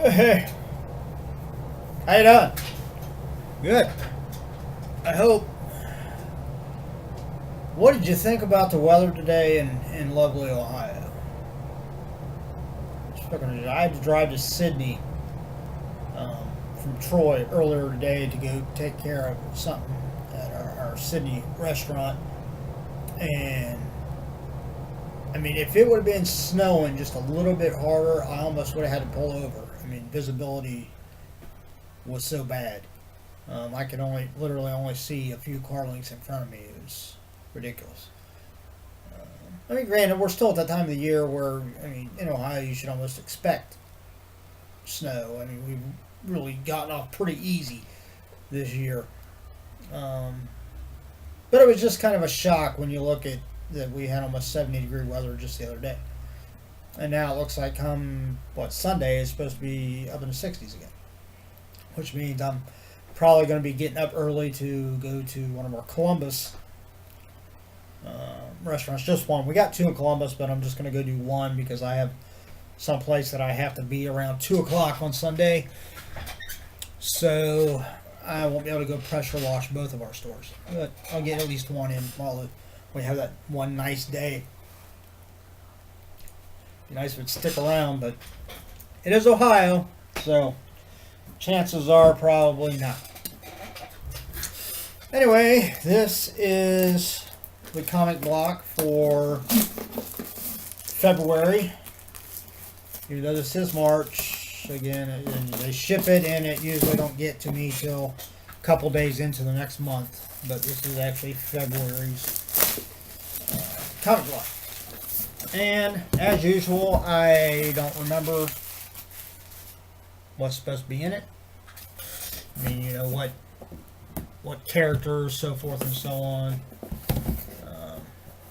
Hey, how you doing? Good. I hope. What did you think about the weather today in lovely Ohio? I had to drive to Sydney from Troy earlier today to go take care of something at our Sydney restaurant. And I mean, if it would have been snowing just a little bit harder, I almost would have had to pull over. I mean, visibility was so bad. I could literally only see a few car lengths in front of me. It was ridiculous. I mean, granted, we're still at that time of the year where, I mean, in Ohio, you should almost expect snow. I mean, we've really gotten off pretty easy this year. Um, but it was just kind of a shock when you look at that we had almost 70-degree weather just the other day. And now it looks like Sunday is supposed to be up in the 60s again, which means I'm probably going to be getting up early to go to one of our Columbus restaurants. Just one. We got two in Columbus, but I'm just going to go do one because I have some place that I have to be around 2 o'clock on Sunday. So I won't be able to go pressure wash both of our stores. But I'll get at least one in while we have that one nice day. Be nice if it'd stick around, but it is Ohio, so chances are probably not. Anyway, this is the comic block for February. Even though this is March, again, they ship it and it usually don't get to me till a couple days into the next month. But this is actually February's comic block. And as usual, I don't remember what's supposed to be in it. I mean, you know, what characters, so forth and so on.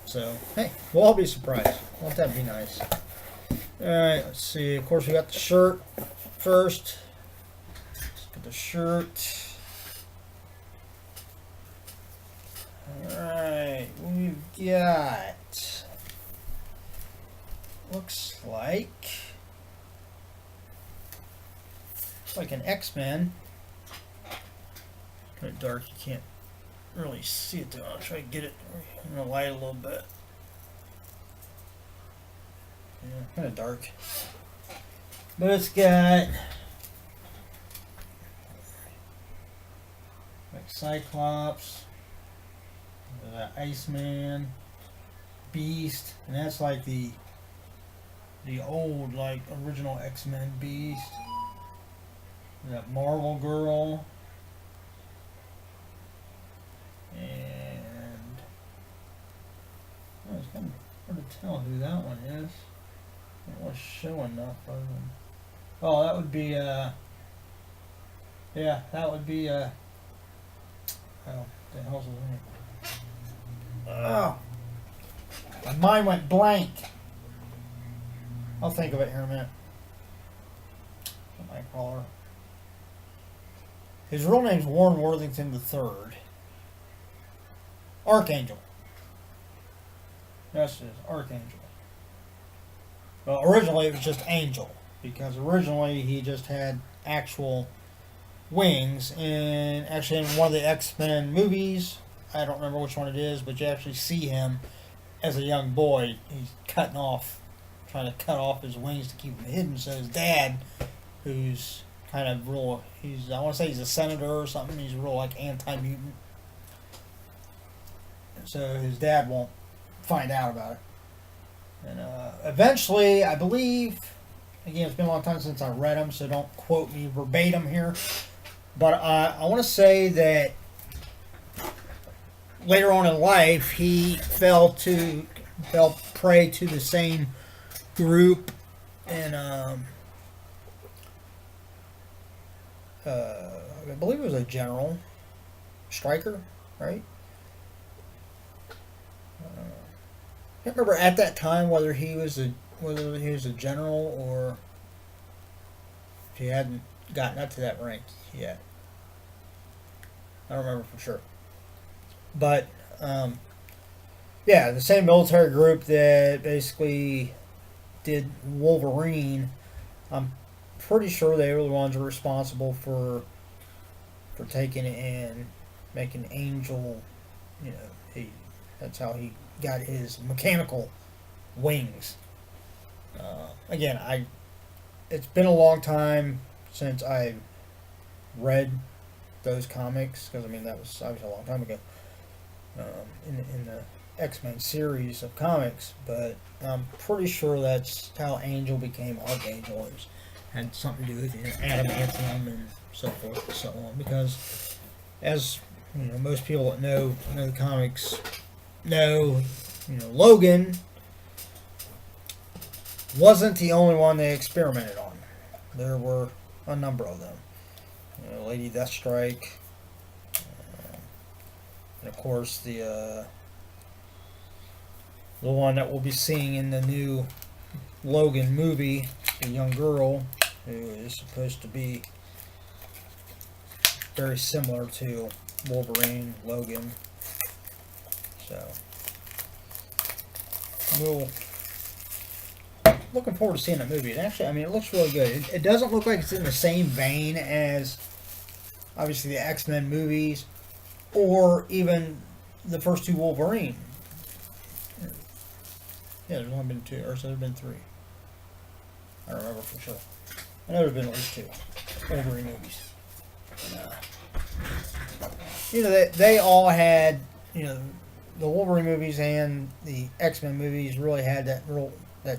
So, hey, we'll all be surprised. Won't that be nice? Alright, let's see. Of course, we got the shirt first. Let's get the shirt. Alright, we've got. Looks like an X-Men. Kind of dark, you can't really see it though. I'll try to get it in the light a little bit. Yeah, kind of dark. But it's got like Cyclops, Iceman, Beast, and that's like the old like original X-Men Beast. That Marvel Girl. And it's kind of hard to tell who that one is. It was showing enough of them. Oh, that would be yeah, that would be oh, the hell's his name? Oh, my mind went blank. I'll think of it here in a minute. Nightcrawler. His real name's Warren Worthington III. Archangel. That's it, Archangel. Well, originally it was just Angel, because originally he just had actual wings, and actually in one of the X-Men movies, I don't remember which one it is, but you actually see him as a young boy. He's trying to cut off his wings to keep them hidden, so his dad, who's kind of real, I want to say he's a senator or something, he's real like anti-mutant. So his dad won't find out about it. And eventually, I believe, again, it's been a long time since I read them, so don't quote me verbatim here. But I want to say that later on in life, he fell prey to the same group, and I believe it was a general, Stryker, right? I can't remember at that time whether he was a general or if he hadn't gotten up to that rank yet. I don't remember for sure. But yeah, the same military group that basically did Wolverine. I'm pretty sure they were the ones who were responsible for taking it and making Angel, you know, that's how he got his mechanical wings. Again, it's been a long time since I read those comics, because I mean that was obviously a long time ago, in the X-Men series of comics, but I'm pretty sure that's how Angel became Archangel. It had something to do with adamantium and so forth and so on, because as you know, most people that know the comics know, you know, Logan wasn't the only one they experimented on. There were a number of them. You know, Lady Deathstrike, and of course the one that we'll be seeing in the new Logan movie, the young girl who is supposed to be very similar to Wolverine, Logan. So, looking forward to seeing that movie. And actually, I mean, it looks really good. It doesn't look like it's in the same vein as, obviously, the X-Men movies, or even the first two Wolverine. Yeah, there's only been two, or so there's been three. I don't remember for sure. I know there's been at least two Wolverine movies. You know, they all had, you know, the Wolverine movies and the X-Men movies really had that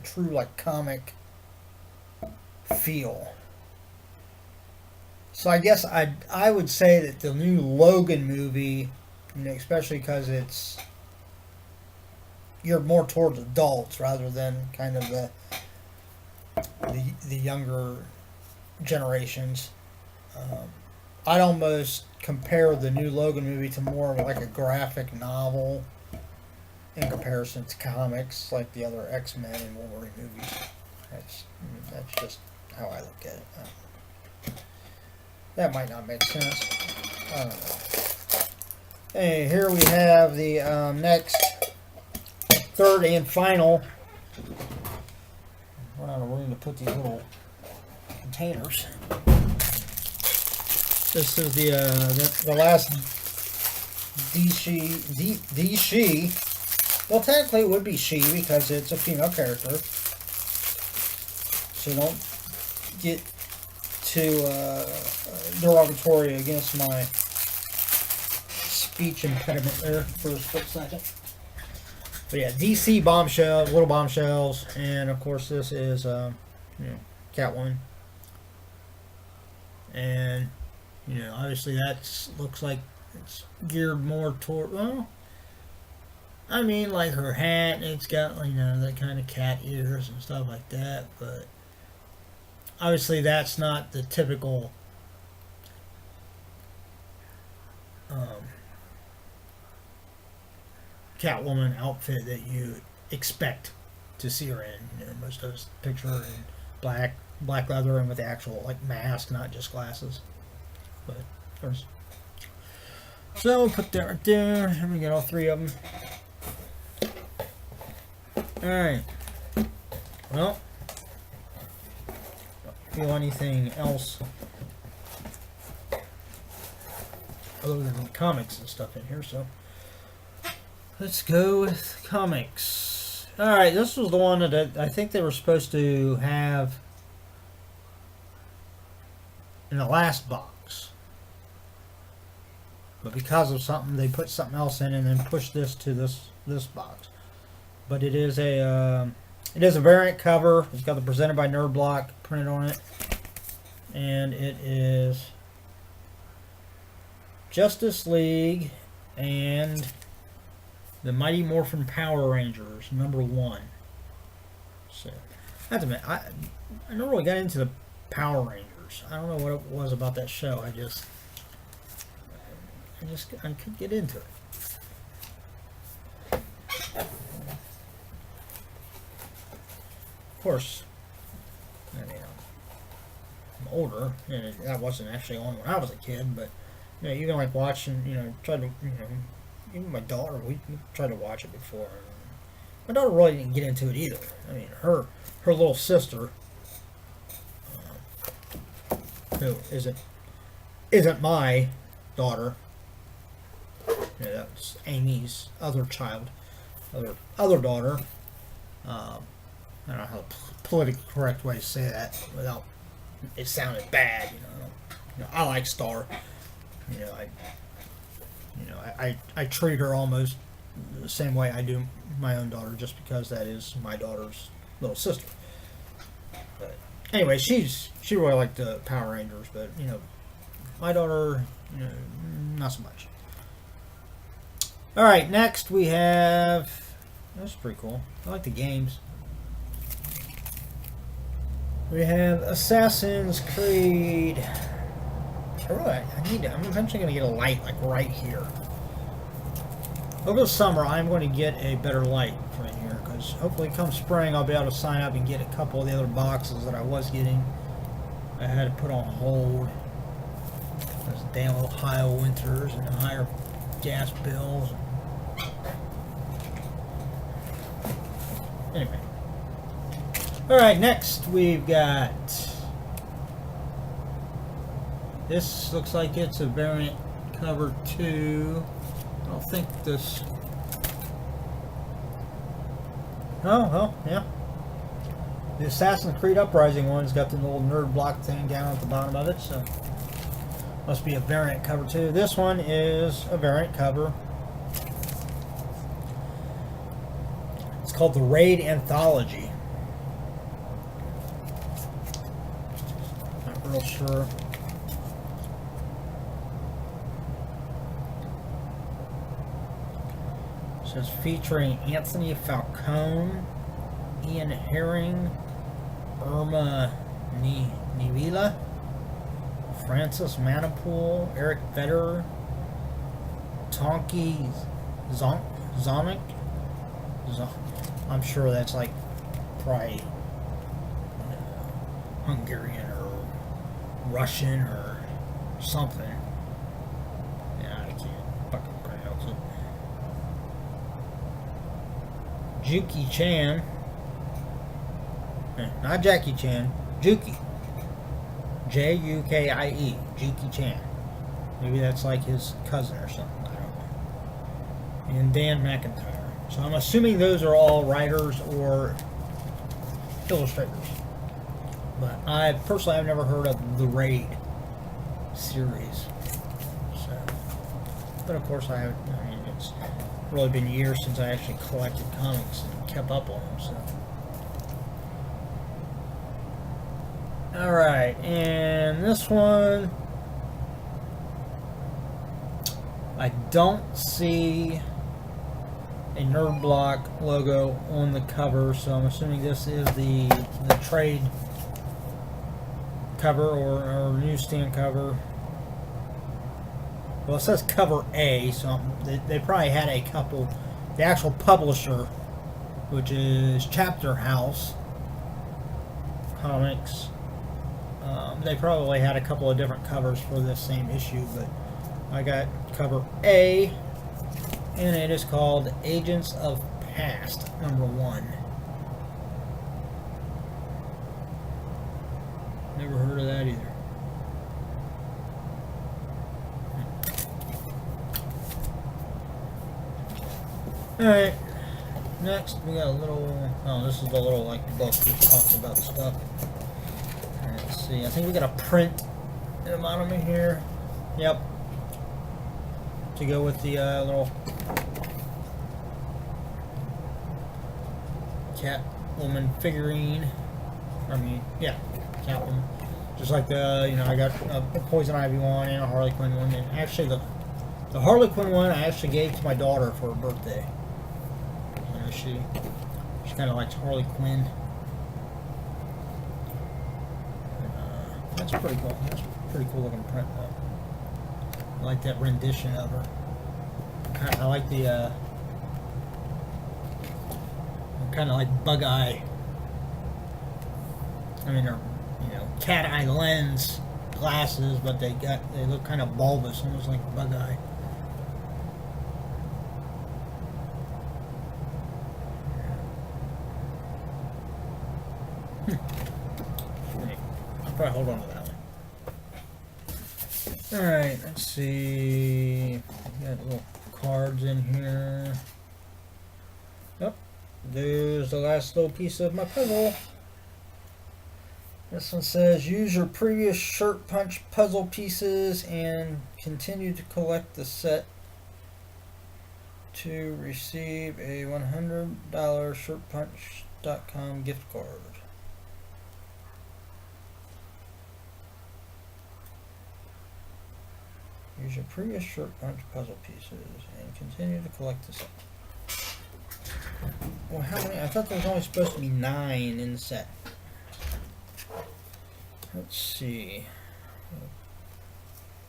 true, like, comic feel. So I guess I would say that the new Logan movie, you know, especially because you're more towards adults rather than kind of the younger generations. I'd almost compare the new Logan movie to more of like a graphic novel in comparison to comics, like the other X-Men and Wolverine movies. That's just how I look at it. That might not make sense. I don't know. Hey, here we have the next, third and final. Run out of room to put these little containers. This is the last She. Well, technically it would be she because it's a female character. So don't get too derogatory against my speech impediment there for a split second. But yeah, DC bombshells, little bombshells, and of course this is Catwoman. And you know, obviously that looks like it's geared more toward, well, I mean, like her hat, it's got, you know, that kind of cat ears and stuff like that, but obviously that's not the typical Catwoman outfit that you expect to see her in. You know, most of us picture her in black leather and with the actual, like, mask, not just glasses. But first, so we'll put that right there, and we got all three of them. Alright. Well, don't feel anything else other than comics and stuff in here, so let's go with comics. Alright, this was the one that I think they were supposed to have in the last box. But because of something, they put something else in and then pushed this to this box. But it is a variant cover. It's got the presented by Nerd Block printed on it, and it is Justice League and the Mighty Morphin Power Rangers #1. So, I have to admit, I never really got into the Power Rangers. I don't know what it was about that show. I couldn't get into it. Of course, I mean, I'm older, and that wasn't actually on when I was a kid, but, you know, even like watching, you know, even my daughter, we tried to watch it before. My daughter really didn't get into it either. I mean, her little sister who isn't my daughter. That's Amy's other child, other daughter. I don't know how the politically correct way to say that without it sounding bad. I like Star. I treat her almost the same way I do my own daughter, just because that is my daughter's little sister. But anyway, she really liked the Power Rangers, but my daughter, not so much. All right, next we have. That's pretty cool. I like the games. We have Assassin's Creed. I'm eventually going to get a light like right here. Over the summer, I'm going to get a better light right here, because hopefully come spring I'll be able to sign up and get a couple of the other boxes that I was getting. I had to put on hold. Those damn Ohio winters and the higher gas bills. Anyway. Alright, next we've got... This looks like it's a variant cover 2. I don't think this... Oh, well, yeah. The Assassin's Creed Uprising one's got the little nerd block thing down at the bottom of it, so... Must be a variant cover 2. This one is a variant cover. It's called the Raid Anthology. Not real sure. It says featuring Anthony Falcone, Ian Herring, Irma Nivila, Francis Manipool, Eric Vedder, Tonki Zonik. I'm sure that's like probably Hungarian or Russian or something. Yeah, I can't fucking pronounce it. Juki Chan. Not Jackie Chan. Juki. Jukie. Juki Chan. Maybe that's like his cousin or something. I don't know. And Dan McIntyre. So I'm assuming those are all writers or illustrators. But I've never heard of the Raid series. So, but of course it's really been years since I actually collected comics and kept up on them. So. Alright, and this one, I don't see a Nerd Block logo on the cover, so I'm assuming this is the trade cover or newsstand cover. Well, it says cover A, so they probably had a couple. The actual publisher, which is Chapter House Comics, they probably had a couple of different covers for this same issue, but I got cover A, and it is called Agents of Past, #1. Never heard of that either. Alright, next we got a little, this is the little like book that talks about stuff. Let's see, I think we got a print in the bottom of here. Yep. To go with the little Catwoman figurine. Yeah, Catwoman. Just like I got a Poison Ivy one and a Harley Quinn one. And actually, the Harley Quinn one I actually gave to my daughter for her birthday. She kind of likes Harley Quinn. That's pretty cool. That's a pretty cool looking print though. I like that rendition of her. I like the kind of like bug eye. I mean, they're cat eye lens glasses, but they look kind of bulbous, almost like bug eye. I'll probably hold on to that one. Alright, let's see. Got little cards in here. Oh, there's the last little piece of my puzzle. This one says, use your previous shirt punch puzzle pieces and continue to collect the set to receive a $100 shirtpunch.com gift card. Use your previous shirt punch puzzle pieces and continue to collect the set. Well, how many? I thought there was only supposed to be 9 in the set. Let's see.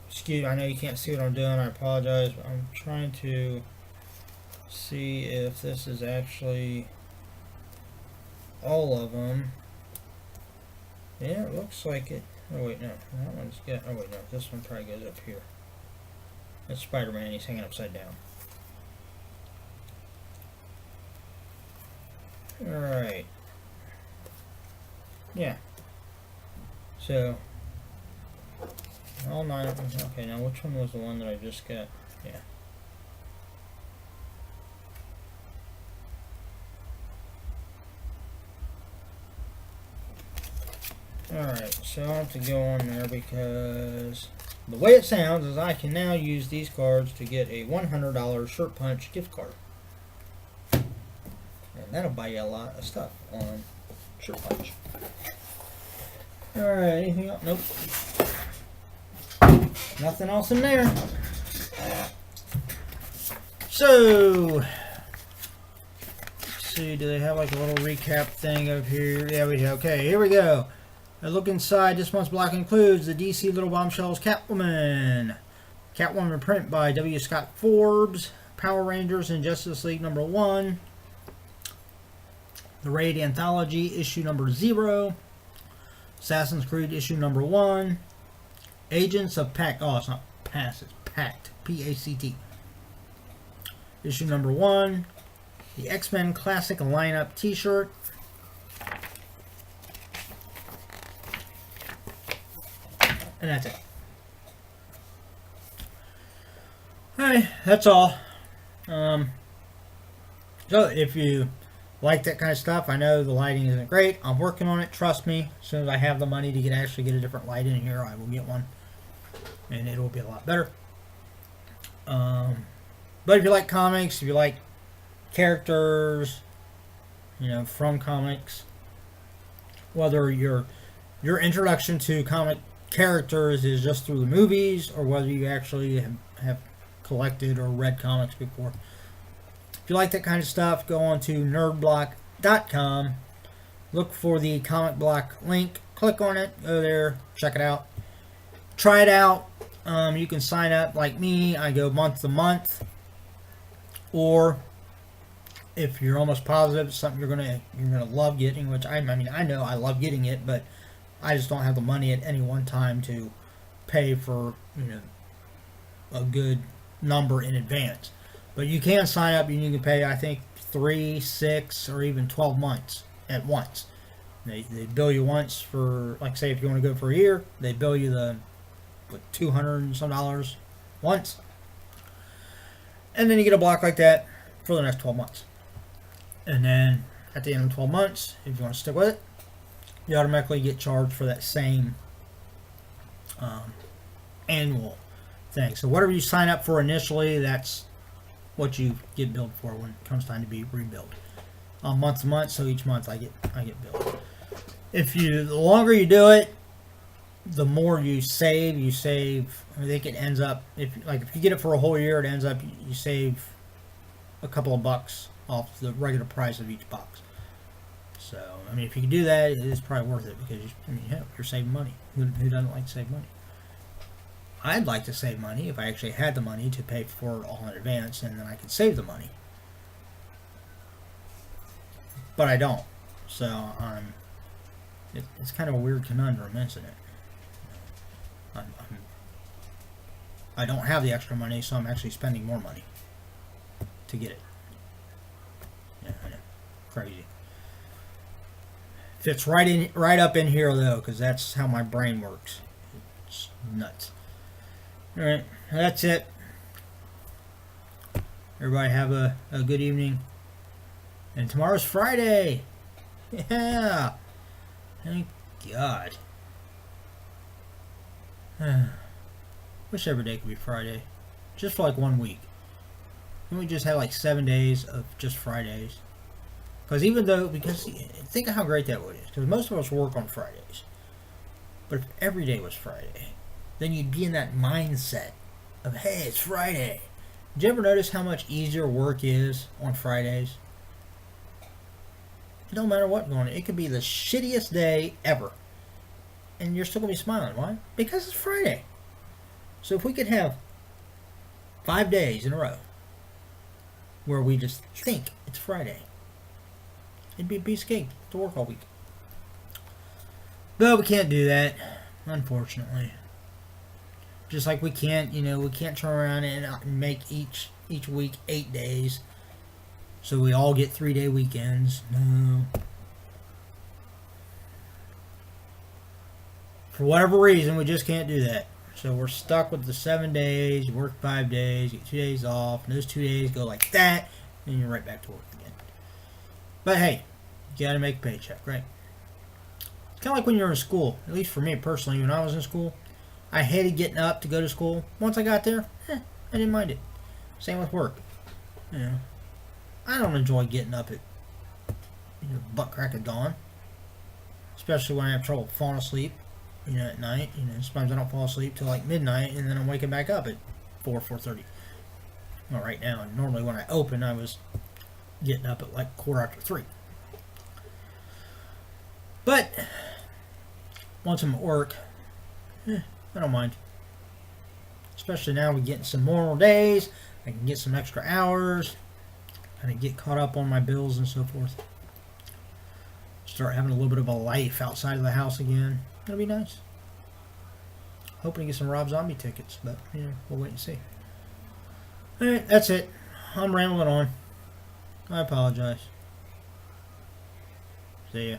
Excuse me, I know you can't see what I'm doing. I apologize, but I'm trying to see if this is actually all of them. Yeah, it looks like it. Oh wait, no, that one's got. Oh wait, no, this one probably goes up here. That's Spider-Man. He's hanging upside down. All right. Yeah. So all 9 of them. Okay, now which one was the one that I just got? Yeah. Alright, so I'll have to go on there because the way it sounds is I can now use these cards to get a $100 Shirt Punch gift card. And that'll buy you a lot of stuff on Shirt Punch. Alright, anything else? Nope. Nothing else in there. So, let's see, do they have like a little recap thing up here? Yeah, we do. Okay, here we go. A look inside. This month's block includes the DC Little Bombshells Catwoman. Catwoman print by W. Scott Forbes. Power Rangers and Justice League #1. The Raid Anthology issue #0. Assassin's Creed issue #1. Agents of Pact. Oh, it's not Pass, it's Pact. P-A-C-T. Issue #1. The X-Men Classic Lineup t-shirt. And that's it. Alright, that's all. So if you like that kind of stuff, I know the lighting isn't great. I'm working on it, trust me. As soon as I have the money to actually get a different light in here, I will get one. And it will be a lot better. But if you like comics, if you like characters, you know, from comics, whether your introduction to comic characters is just through the movies or whether you actually have collected or read comics before. If you like that kind of stuff, go on to nerdblock.com, look for the comic block link, click on it, go there, check it out, try it out. You can sign up like me. I go month to month, or if you're almost positive it's something you're gonna love getting, which I mean I know I love getting it, but I just don't have the money at any one time to pay for, you know, a good number in advance. But you can sign up and you can pay, I think, 3, 6, or even 12 months at once. They bill you once for, like, say, if you want to go for a year, they bill you the $200 and some once, and then you get a block like that for the next 12 months. And then at the end of 12 months, if you want to stick with it, you automatically get charged for that same annual thing. So whatever you sign up for initially, that's what you get billed for when it comes time to be rebilled. Month to month, so each month I get billed. The longer you do it, the more you save. I think it ends up, if you get it for a whole year, it ends up you save a couple of bucks off the regular price of each box. So, I mean, if you can do that, it's probably worth it because you're saving money. Who doesn't like to save money? I'd like to save money if I actually had the money to pay for it all in advance, and then I could save the money. But I don't. So, it's kind of a weird conundrum, isn't it? I don't have the extra money, so I'm actually spending more money to get it. Yeah, I know. Crazy. Fits right up in here though, because that's how my brain works. It's nuts. Alright, that's it. Everybody have a good evening. And tomorrow's Friday. Yeah. Thank God. Wish every day could be Friday. Just for like 1 week. Can we just have like 7 days of just Fridays? Because think of how great that would be. Because most of us work on Fridays. But if every day was Friday, then you'd be in that mindset of, hey, it's Friday. Did you ever notice how much easier work is on Fridays? It don't matter what going on. It could be the shittiest day ever. And you're still going to be smiling. Why? Because it's Friday. So if we could have 5 days in a row where we just think it's Friday, it'd be a piece of cake to work all week. But we can't do that, unfortunately. Just like we can't turn around and make each week 8 days, so we all get 3-day weekends. No. For whatever reason, we just can't do that. So we're stuck with the 7 days. You work 5 days, you get 2 days off, and those 2 days go like that, and you're right back to work again. But hey, you gotta make a paycheck, right? It's kind of like when you're in school. At least for me personally, when I was in school, I hated getting up to go to school. Once I got there, I didn't mind it. Same with work. I don't enjoy getting up at butt crack of dawn, especially when I have trouble falling asleep. At night. Sometimes I don't fall asleep till like midnight, and then I'm waking back up at 4:30. Well, right now, normally when I open, I was getting up at like 3:15. But once I'm at work, I don't mind. Especially now we're getting some more days. I can get some extra hours. Kind of get caught up on my bills and so forth. Start having a little bit of a life outside of the house again. It'll be nice. Hoping to get some Rob Zombie tickets, but we'll wait and see. Alright, that's it. I'm rambling on. I apologize. See ya.